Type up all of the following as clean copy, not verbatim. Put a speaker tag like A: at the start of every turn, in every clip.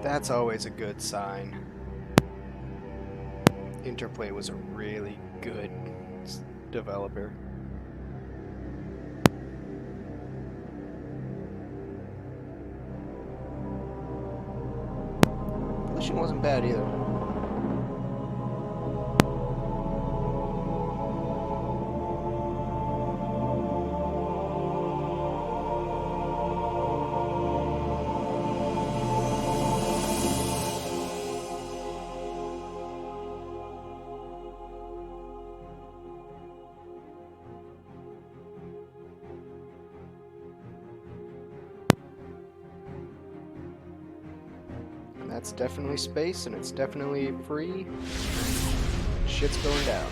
A: That's always a good sign. Interplay was a really good developer. Pollution wasn't bad either. That's definitely space, and it's definitely free. Shit's going down.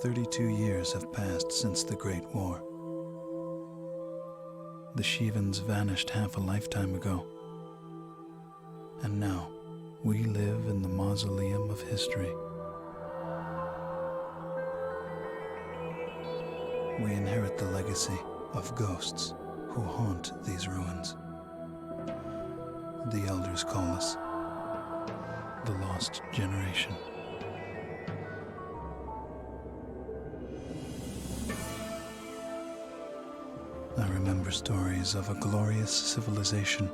B: "32 years have passed since the Great War. The Shivans vanished half a lifetime ago. And now, we live in the mausoleum of history. We inherit the legacy of ghosts who haunt these ruins. The elders call us the Lost Generation. I remember stories of a glorious civilization,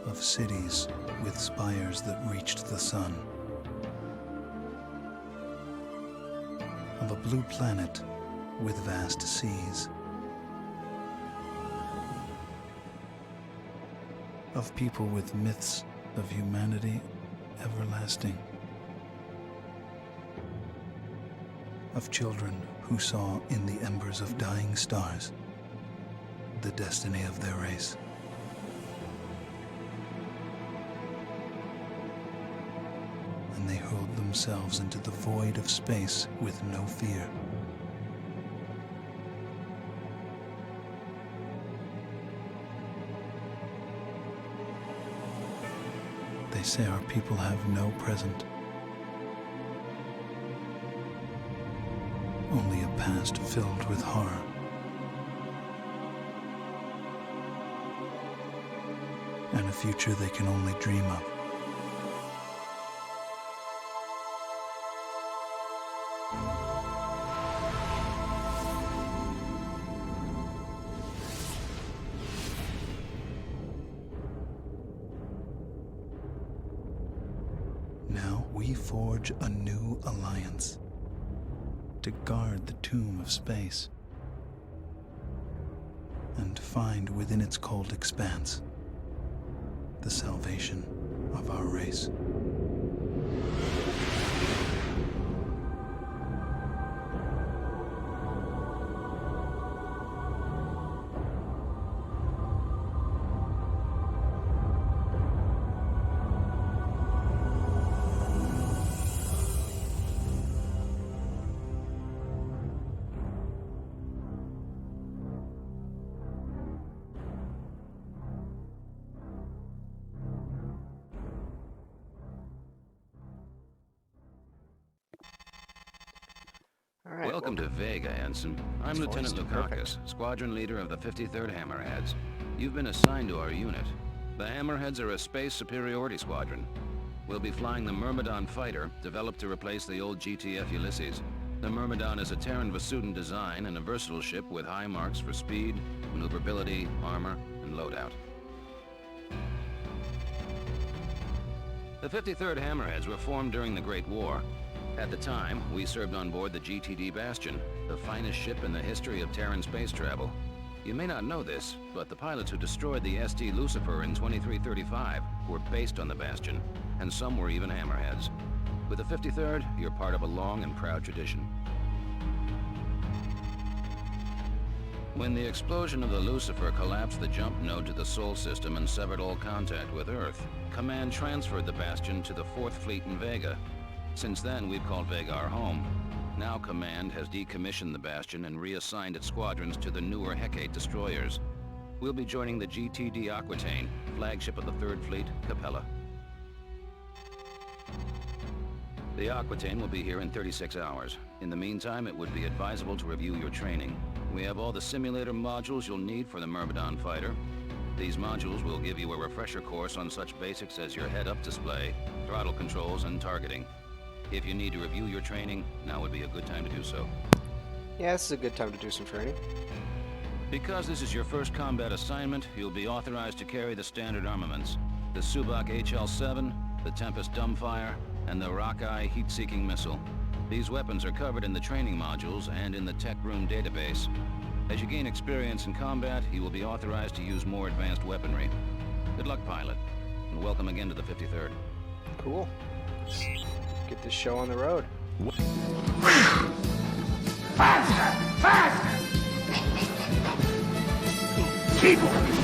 B: of cities with spires that reached the sun, of a blue planet with vast seas, of people with myths of humanity everlasting, of children who saw in the embers of dying stars the destiny of their race. And they hurled themselves into the void of space with no fear. They say our people have no present, only a past filled with horror. And a future they can only dream of. Now we forge a new alliance to guard the tomb of space and find within its cold expanse the salvation of our race.
A: Alright,
C: Welcome to Vega, Ensign. I'm
A: It's
C: Lieutenant
A: voiced perfect.
C: Lukakus, squadron leader of the 53rd Hammerheads. You've been assigned to our unit. The Hammerheads are a space superiority squadron. We'll be flying the Myrmidon fighter, developed to replace the old GTF Ulysses. The Myrmidon is a Terran Vasudan design and a versatile ship with high marks for speed, maneuverability, armor, and loadout. The 53rd Hammerheads were formed during the Great War. At the time, we served on board the GTD Bastion, the finest ship in the history of Terran space travel. You may not know this, but the pilots who destroyed the ST Lucifer in 2335 were based on the Bastion, and some were even Hammerheads. With the 53rd, you're part of a long and proud tradition. When the explosion of the Lucifer collapsed the jump node to the Sol system and severed all contact with Earth, Command transferred the Bastion to the 4th Fleet in Vega. Since then, we've called Vega our home. Now Command has decommissioned the Bastion and reassigned its squadrons to the newer Hecate destroyers. We'll be joining the GTD Aquitaine, flagship of the 3rd Fleet, Capella. The Aquitaine will be here in 36 hours. In the meantime, it would be advisable to review your training. We have all the simulator modules you'll need for the Myrmidon fighter. These modules will give you a refresher course on such basics as your head-up display, throttle controls, and targeting. If you need to review your training, now would be a good time to do so.
A: Yeah, this is a good time to do some training.
C: Because this is your first combat assignment, you'll be authorized to carry the standard armaments. The Subak HL-7, the Tempest Dumbfire, and the Rockeye heat-seeking missile. These weapons are covered in the training modules and in the tech room database. As you gain experience in combat, you will be authorized to use more advanced weaponry. Good luck, pilot, and welcome again to the 53rd.
A: Cool. Let's get this show on the road.
D: Faster! Faster! Keep moving!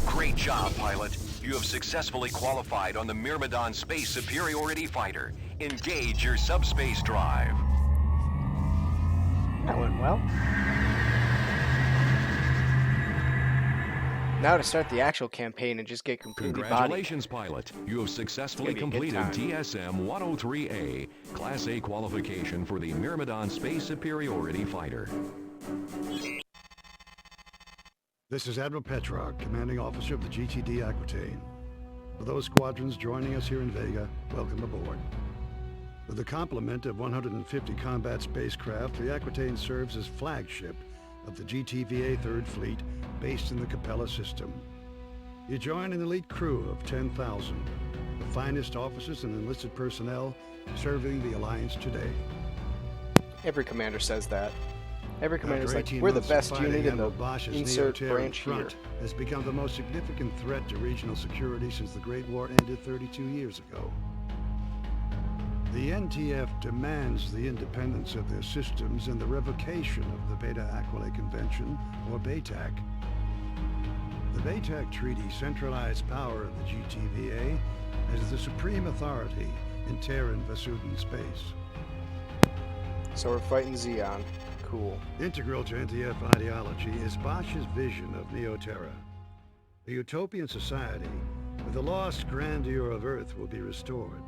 E: Great job, pilot. You have successfully qualified on the Myrmidon Space Superiority Fighter. Engage your subspace drive.
A: That went well. Now to start the actual campaign and just get completely bodied.
F: Congratulations, pilot. You have successfully
A: It's gonna be a good
F: completed
A: time.
F: TSM 103A, Class A qualification for the Myrmidon Space Superiority Fighter.
G: This is Admiral Petrarch, commanding officer of the GTD Aquitaine. For those squadrons joining us here in Vega, welcome aboard. With a complement of 150 combat spacecraft, the Aquitaine serves as flagship of the GTVA 3rd Fleet, based in the Capella system. You join an elite crew of 10,000, the finest officers and enlisted personnel serving the Alliance today.
A: Every commander says that. Every commander's
G: After
A: like,
G: 18
A: we're the
G: months of
A: best
G: fighting,
A: unit in the
G: Admiral Bosch's
A: insert
G: Neo-Terran
A: branch here.
G: front has become the most significant threat to regional security since the Great War ended 32 years ago. The NTF demands the independence of their systems and the revocation of the Beta-Aquila Convention, or BATAC. The BATAC Treaty centralized power of the GTVA as the supreme authority in Terran Vasudan space.
A: So we're fighting Xeon. Cool.
G: Integral to NTF ideology is Bosch's vision of Neo-Terra. A utopian society where the lost grandeur of Earth will be restored.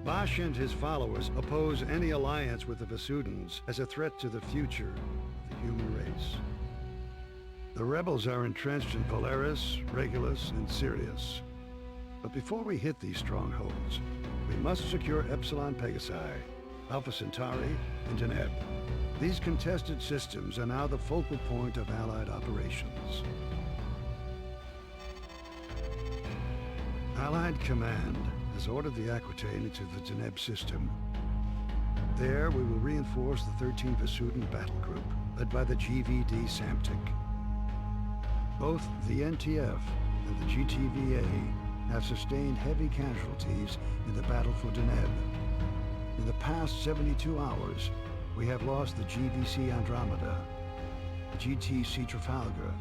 G: Bosch and his followers oppose any alliance with the Vasudans as a threat to the future of the human race. The rebels are entrenched in Polaris, Regulus, and Sirius. But before we hit these strongholds, we must secure Epsilon Pegasi, Alpha Centauri, and Deneb. These contested systems are now the focal point of Allied operations. Allied Command has ordered the Aquitaine into the Deneb system. There, we will reinforce the 13th Vasudan Battle Group, led by the GVD Samtic. Both the NTF and the GTVA have sustained heavy casualties in the battle for Deneb. In the past 72 hours, we have lost the GVC Andromeda, the GTC Trafalgar,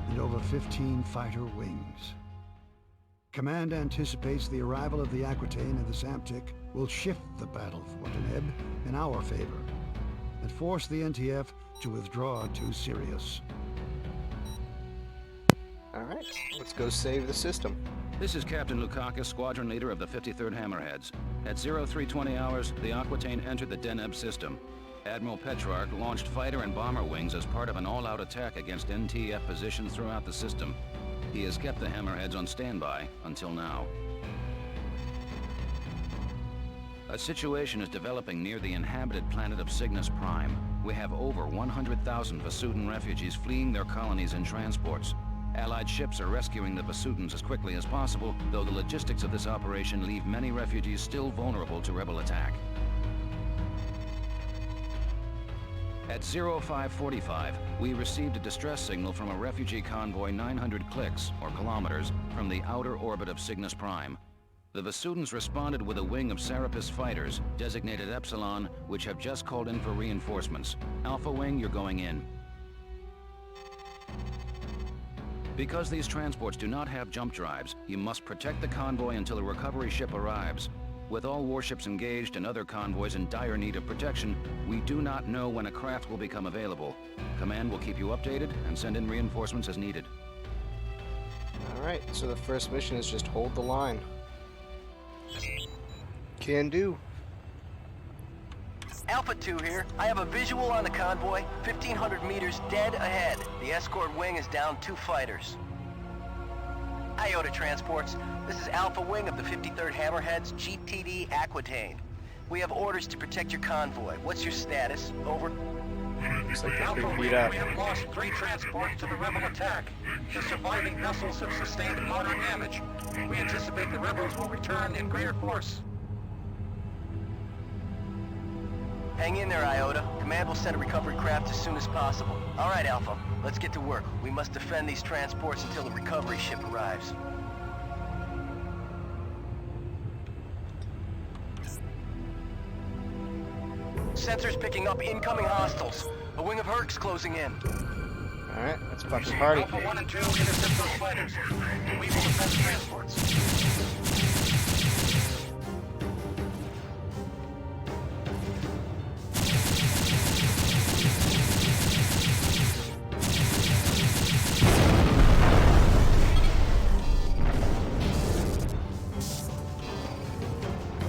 G: and over 15 fighter wings. Command anticipates the arrival of the Aquitaine and the Samtic will shift the battle for Deneb in our favor and force the NTF to withdraw to Sirius.
A: Alright, let's go save the system.
C: This is Captain Lukakis, squadron leader of the 53rd Hammerheads. At 0320 hours, the Aquitaine entered the Deneb system. Admiral Petrarch launched fighter and bomber wings as part of an all-out attack against NTF positions throughout the system. He has kept the Hammerheads on standby until now. A situation is developing near the inhabited planet of Cygnus Prime. We have over 100,000 Vasudan refugees fleeing their colonies in transports. Allied ships are rescuing the Vasudans as quickly as possible, though the logistics of this operation leave many refugees still vulnerable to rebel attack. At 0545, we received a distress signal from a refugee convoy 900 clicks, or kilometers, from the outer orbit of Cygnus Prime. The Vasudans responded with a wing of Serapis fighters, designated Epsilon, which have just called in for reinforcements. Alpha Wing, you're going in. Because these transports do not have jump drives, you must protect the convoy until a recovery ship arrives. With all warships engaged and other convoys in dire need of protection, we do not know when a craft will become available. Command will keep you updated and send in reinforcements as needed.
A: Alright, so the first mission is just hold the line. Can do.
H: Alpha 2 here. I have a visual on the convoy, 1,500 meters dead ahead. The escort wing is down 2 fighters. Iota Transports. This is Alpha Wing of the 53rd Hammerheads, GTD Aquitaine. We have orders to protect your convoy. What's your status? Over.
A: Looks like they're
D: Alpha
A: pretty
D: Wing,
A: beat up.
D: we have lost 3 transports to the rebel attack. The surviving vessels have sustained moderate damage. We anticipate the rebels will return in greater force.
H: Hang in there, Iota. Command will send a recovery craft as soon as possible. All right, Alpha. Let's get to work. We must defend these transports until the recovery ship arrives. Sensors picking up incoming hostiles. A wing of Hercs closing in.
A: Alright, let's fucking party.
D: Alpha 1 and 2 intercept those fighters. We will defend the transports.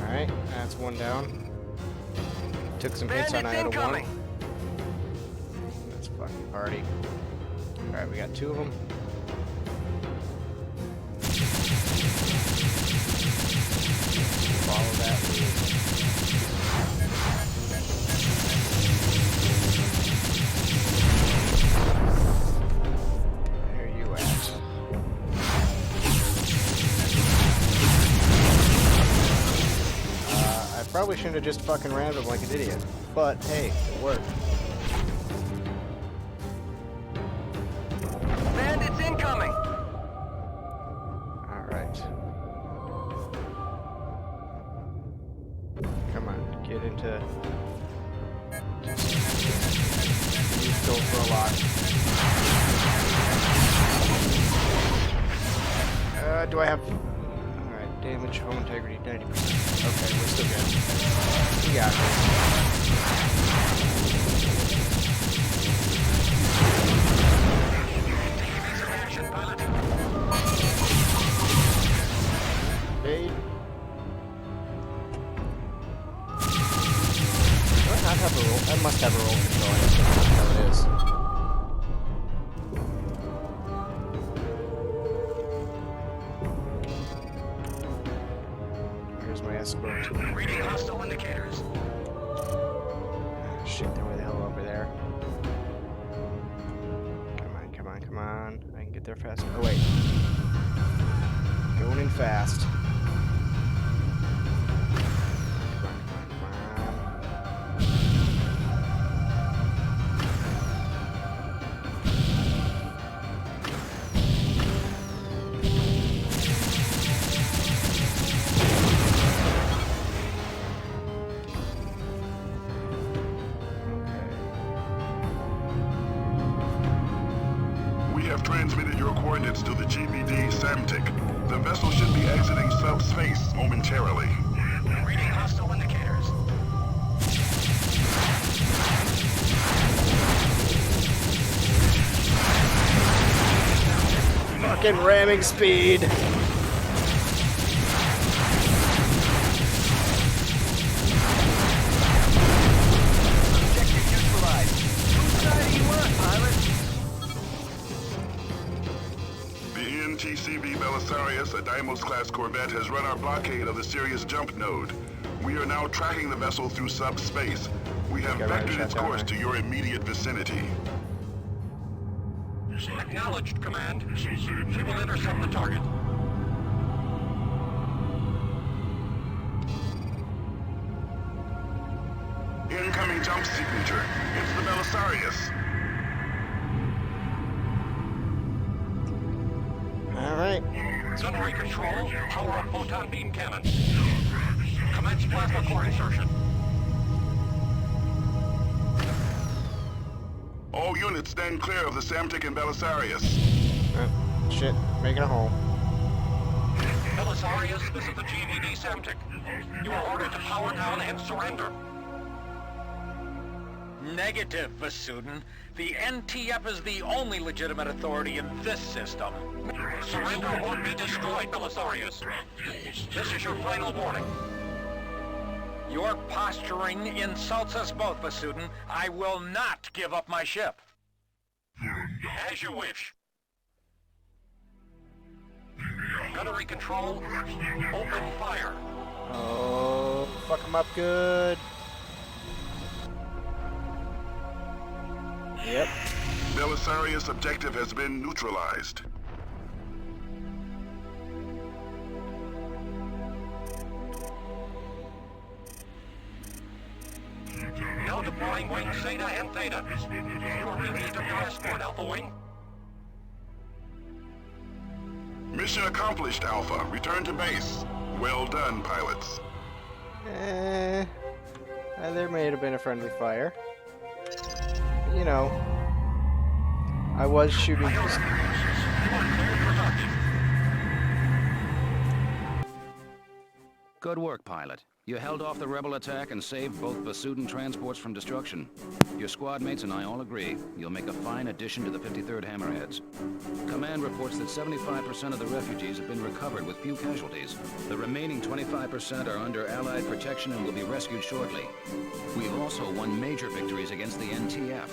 A: Alright, that's one down. Took some hits on
H: Bandits
A: Iota 1.
H: incoming.
A: Let's fucking party. Alright, we got 2 of them. Follow that lead. Where are you at? I probably shouldn't have just fucking rammed him like an idiot. But hey, it worked.
H: Bandits incoming.
A: Alright. Come on, get into... Just go for a lot. Do I have... Alright, damage, home integrity, 90%. Okay, we're still good. We got this. Hey. Do I not have a roll? I must have a roll control. I just don't know how it is. Here's my escort.
D: Reading hostile indicators.
A: Shit, they're way the hell over there. Come on, come on, come on. I can get there fast. Oh, wait. Going in fast. Come on, come on, come on.
I: We have transmitted your coordinates to the GVD Samtic. The vessel should be exiting subspace momentarily.
D: Reading hostile indicators.
A: Fuck fucking ramming speed.
H: Objective neutralized. Whose side are you on, pilot?
I: The ENTCV Belisarius, a Deimos-class corvette, has run our blockade of the Sirius jump node. We are now tracking the vessel through subspace. We have vectored its course to your immediate vicinity.
D: Acknowledged, Command. She will intercept the target.
I: Incoming jump signature. It's the Belisarius.
A: Alright.
D: Gunnery control, power up photon beam cannon. Commence plasma core insertion.
I: All units stand clear of the Samtic and Belisarius.
A: Shit, making a hole.
D: Belisarius, this is the GVD Samtic. You are ordered to power down and surrender.
J: Negative, Vasudan. The NTF is the only legitimate authority in this system.
D: Surrender or be destroyed, Belisarius. This is your final warning.
J: Your posturing insults us both, Vasudan. I will not give up my ship.
D: As you wish. Gunnery control, open fire.
A: Oh, fuck him up good. Yep.
I: Belisarius objective has been neutralized.
D: Now deploying wings Zeta and Theta. You are relieved of your escort, Alpha Wing.
I: Mission accomplished, Alpha. Return to base. Well done, pilots.
A: There may have been a friendly fire. You know, I was shooting.
D: You are cleared for docking.
C: Good work, pilot. You held off the rebel attack and saved both Vasudan transports from destruction. Your squad mates and I all agree you'll make a fine addition to the 53rd Hammerheads. Command reports that 75% of the refugees have been recovered with few casualties. The remaining 25% are under Allied protection and will be rescued shortly. We've also won major victories against the NTF.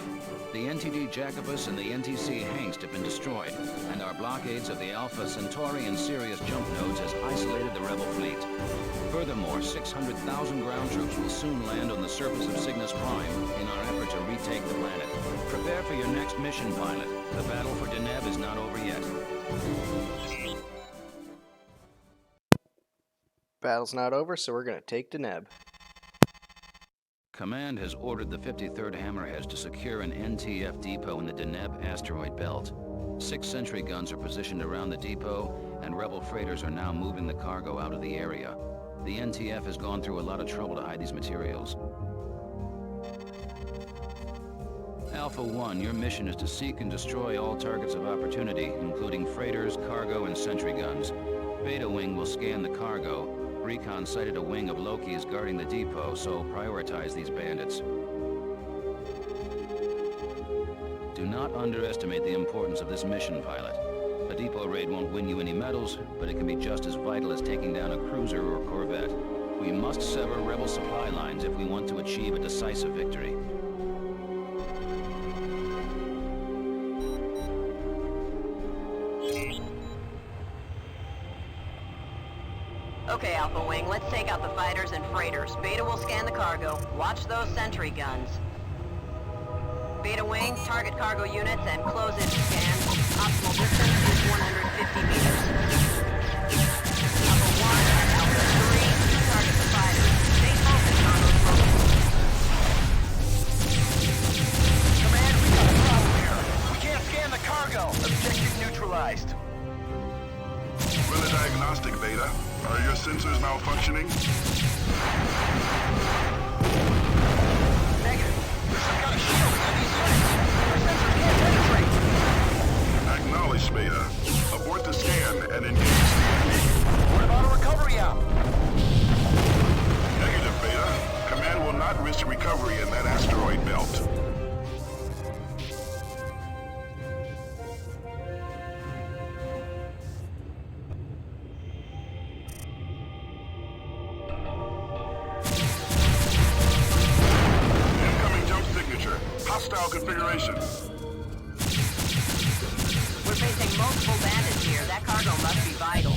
C: The NTD Jacobus and the NTC Hengst have been destroyed, and our blockades of the Alpha Centauri and Sirius jump nodes has isolated the rebel fleet. Furthermore, 600,000 ground troops will soon land on the surface of Cygnus Prime in our effort to retake the planet. Prepare for your next mission, pilot. The battle for Deneb is not over yet.
A: Battle's not over, so we're gonna take Deneb.
C: Command has ordered the 53rd Hammerheads to secure an NTF depot in the Deneb asteroid belt. 6 sentry guns are positioned around the depot, and rebel freighters are now moving the cargo out of the area. The NTF has gone through a lot of trouble to hide these materials. Alpha 1, your mission is to seek and destroy all targets of opportunity, including freighters, cargo, and sentry guns. Beta Wing will scan the cargo. Recon sighted a wing of Loki's guarding the depot, so prioritize these bandits. Do not underestimate the importance of this mission, pilot. A depot raid won't win you any medals, but it can be just as vital as taking down a cruiser or corvette. We must sever rebel supply lines if we want to achieve a decisive victory.
K: Okay, Alpha Wing, let's take out the fighters and freighters. Beta will scan the cargo. Watch those sentry guns. Beta Wing, target cargo units and close in scan. Optimal distance is 150 meters. Alpha 1 and Alpha 3, target the fighters. Stay focused on those robots.
H: Command, we got a problem here. We can't scan the cargo. Objective neutralized.
I: Run a diagnostic, Beta. Are your sensors malfunctioning?
H: Negative. There's some kind of shield on these units. Our sensors can't penetrate.
I: Acknowledged, Beta. Abort the scan and engage the enemy.
H: What about a recovery op?
I: Negative, Beta. Command will not risk recovery in that asteroid belt.
K: multiple bandits here. That cargo must be vital.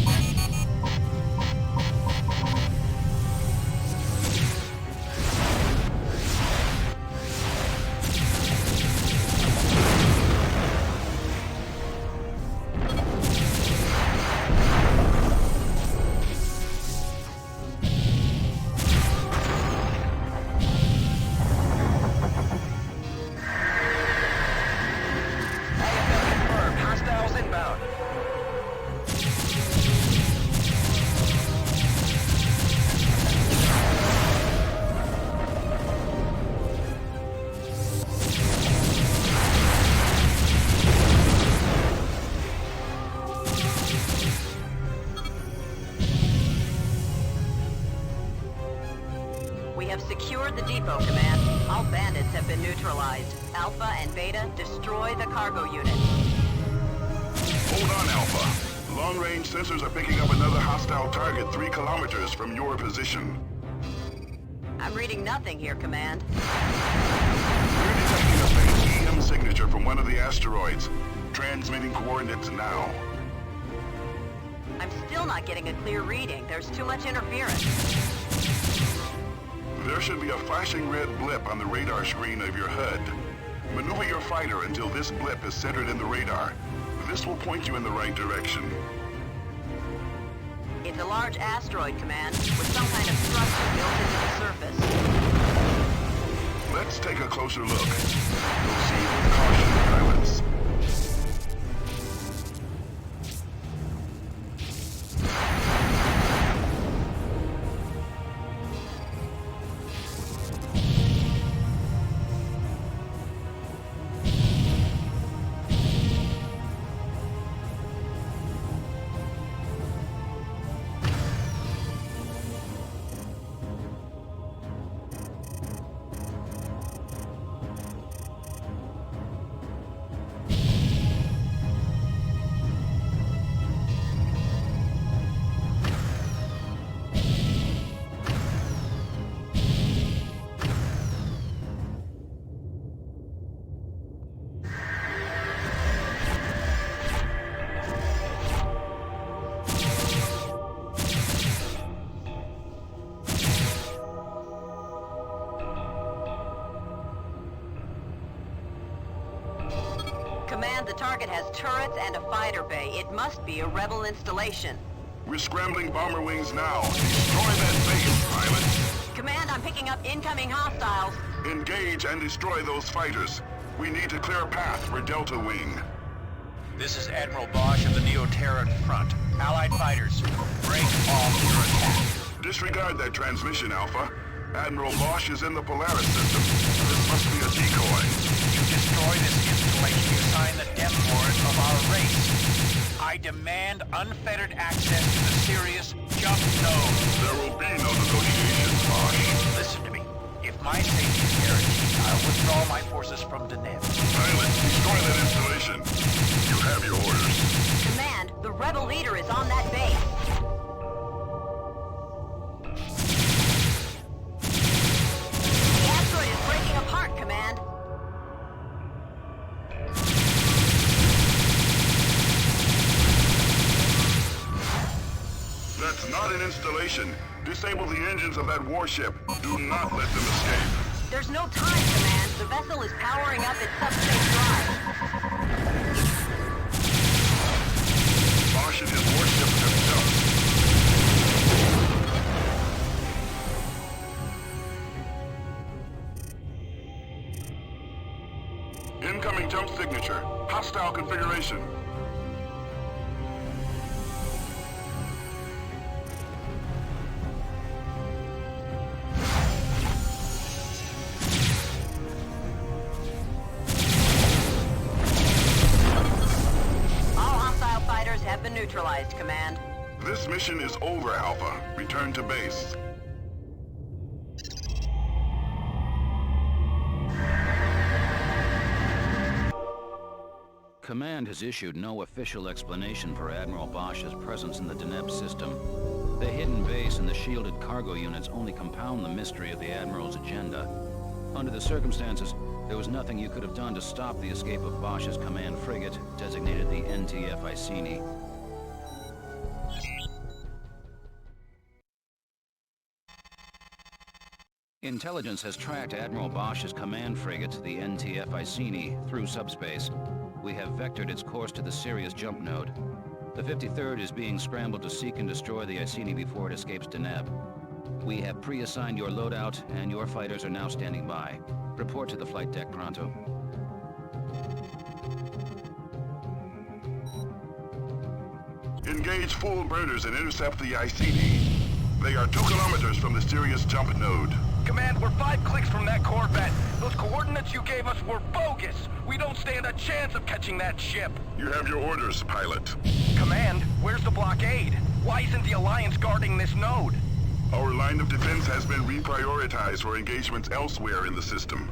K: Secured the depot, Command. All bandits have been neutralized. Alpha and Beta, destroy the cargo unit.
I: Hold on, Alpha. Long-range sensors are picking up another hostile target 3 kilometers from your position.
K: I'm reading nothing here, Command.
I: We're detecting a faint EM signature from one of the asteroids. Transmitting coordinates now.
K: I'm still not getting a clear reading. There's too much interference.
I: There should be a flashing red blip on the radar screen of your HUD. Maneuver your fighter until this blip is centered in the radar. This will point you in the right direction.
K: It's a large asteroid, Command, with some kind of structure built into the surface.
I: Let's take a closer look. Proceed with caution, pilots.
K: Command, the target has turrets and a fighter bay. It must be a rebel installation.
I: We're scrambling bomber wings now. Destroy that base, pilot.
K: Command, I'm picking up incoming hostiles.
I: Engage and destroy those fighters. We need to clear a path for Delta Wing.
D: This is Admiral Bosch of the Neo-Terran Front. Allied fighters, break off your attack.
I: Disregard that transmission, Alpha. Admiral Bosch is in the Polaris system. This must be a decoy.
D: You destroy this installation, you sign the death warrant of our race. I demand unfettered access to the Sirius Jump Node.
I: There will be no negotiations, Bosch.
D: Listen to me. If my safety is guaranteed, I'll withdraw my forces from Deneb.
I: Pilot, destroy that installation. You have your orders.
K: Command, the rebel leader is on that base. The asteroid is breaking apart, Command.
I: That's not an installation. Disable the engines of that warship. Do not let them escape.
K: There's no time, Command. The vessel is powering up its subspace drive.
I: Bosch and his warship have jumped. Incoming jump signature. Hostile configuration.
K: Have been neutralized, Command.
I: This mission is over, Alpha. Return to base.
C: Command has issued no official explanation for Admiral Bosch's presence in the Deneb system. The hidden base and the shielded cargo units only compound the mystery of the Admiral's agenda. Under the circumstances, There was nothing you could have done to stop the escape of Bosch's command frigate, designated the NTF Iceni. Intelligence has tracked Admiral Bosch's command frigate, the NTF Iceni, through subspace. We have vectored its course to the Sirius jump node. The 53rd is being scrambled to seek and destroy the Iceni before it escapes Deneb. We have pre-assigned your loadout, and your fighters are now standing by. Report to the flight deck pronto.
I: Engage full burners and intercept the Iceni. They are 2 kilometers from the Sirius jump node.
D: Command, we're 5 clicks from that Corvette. Those coordinates you gave us were bogus. We don't stand a chance of catching that ship.
I: You have your orders, pilot.
D: Command, where's the blockade? Why isn't the Alliance guarding this node?
I: Our line of defense has been reprioritized for engagements elsewhere in the system.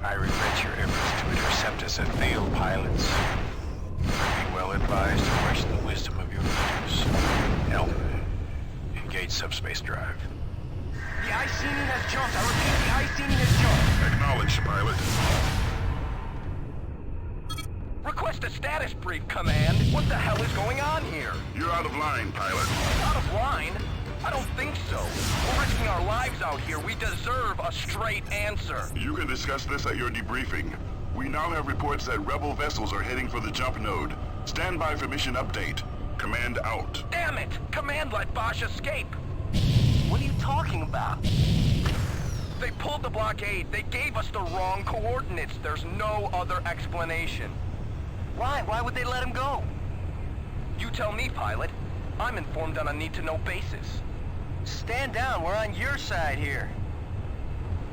L: I regret your efforts to intercept us and failed, pilots. Be well advised to question the wisdom of your leaders. Alpha, engage subspace drive.
D: The Iceni has jumped. I repeat, the Iceni has jumped.
I: Acknowledged, pilot.
D: Request a status brief, Command. What the hell is going on here?
I: You're out of line, pilot.
D: Out of line? I don't think so. We're risking our lives out here. We deserve a straight answer.
I: You can discuss this at your debriefing. We now have reports that rebel vessels are heading for the jump node. Stand by for mission update. Command out.
D: Damn it! Command let Bosch escape.
H: What are you talking about?
D: They pulled the blockade. They gave us the wrong coordinates. There's no other explanation.
H: Why? Why would they let him go?
D: You tell me, pilot. I'm informed on a need-to-know basis.
H: Stand down. We're on your side here.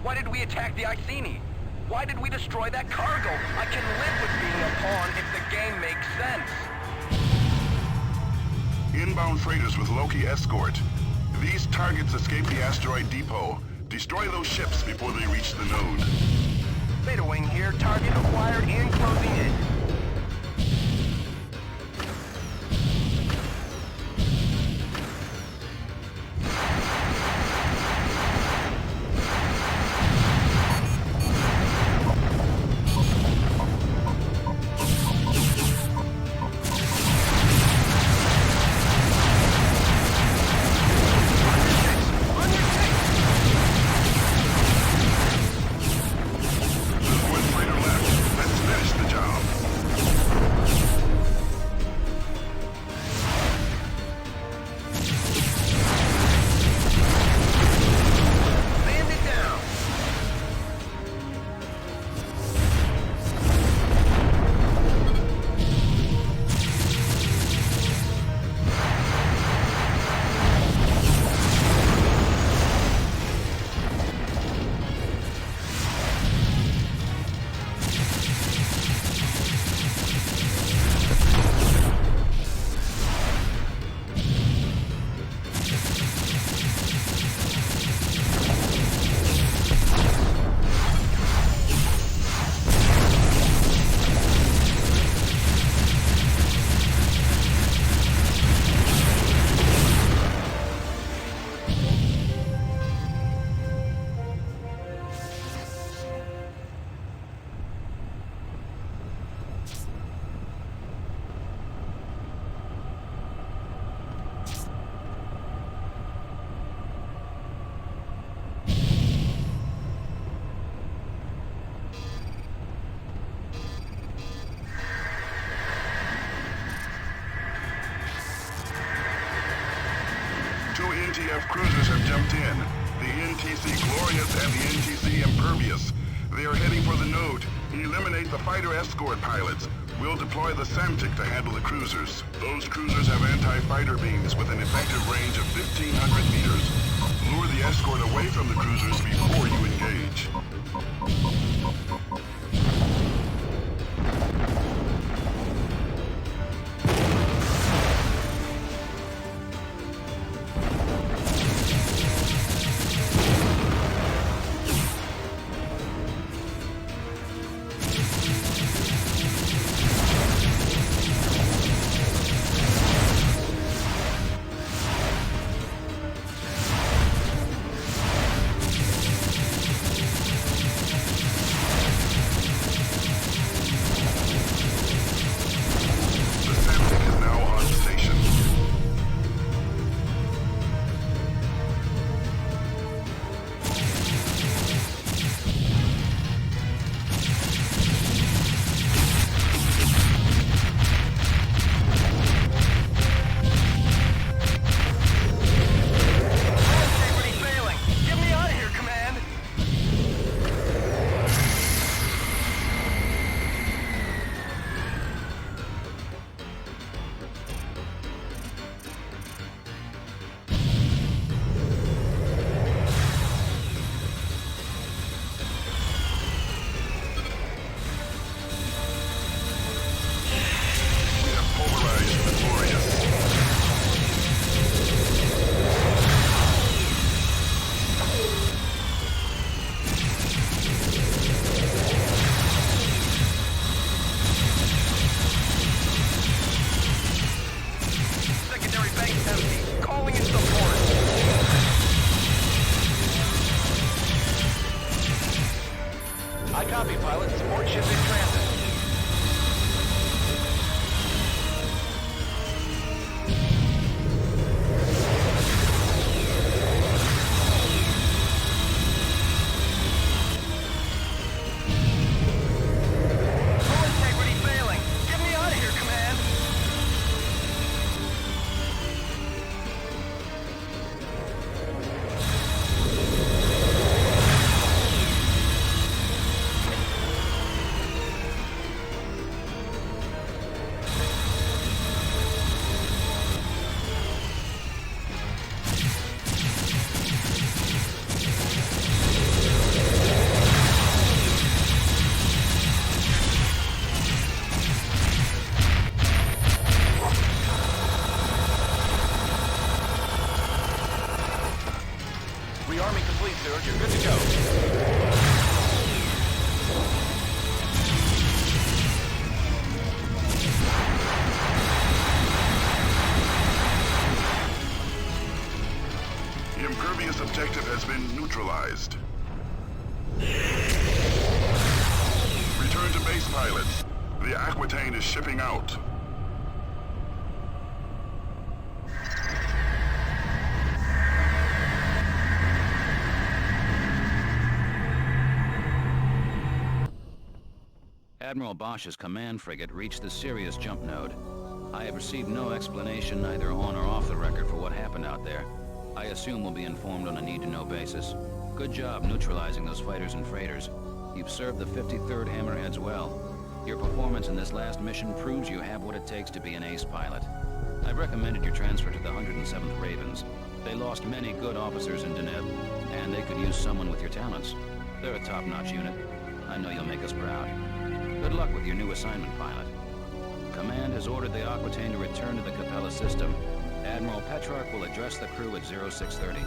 D: Why did we attack the Iceni? Why did we destroy that cargo? I can live with being a pawn if the game makes sense.
I: Inbound freighters with Loki escort. These targets escape the asteroid depot. Destroy those ships before they reach the node.
D: Beta Wing here. Target acquired and closing in.
I: NTF cruisers have jumped in. The NTC Glorious and the NTC Impervious. They are heading for the node. Eliminate the fighter escort pilots. We'll deploy the Samtic to handle the cruisers. Those cruisers have anti-fighter beams with an effective range of 1,500 meters. Lure the escort away from the cruisers before you engage.
H: Copy, pilot. Support ship in transit. Hull integrity failing. Get me out of here, Command. Rearming complete, sir. You're good to go.
I: The impervious objective has been neutralized. Return to base, pilots. The Aquitaine is shipping out.
C: Admiral Bosch's command frigate reached the Sirius jump node. I have received no explanation either on or off the record for what happened out there. I assume we'll be informed on a need-to-know basis. Good job neutralizing those fighters and freighters. You've served the 53rd Hammerheads well. Your performance in this last mission proves you have what it takes to be an ace pilot. I've recommended your transfer to the 107th Ravens. They lost many good officers in Deneb, and they could use someone with your talents. They're a top-notch unit. I know you'll make us proud. Good luck with your new assignment, pilot. Command has ordered the Aquitaine to return to the Capella system. Admiral Petrarch will address the crew at 0630.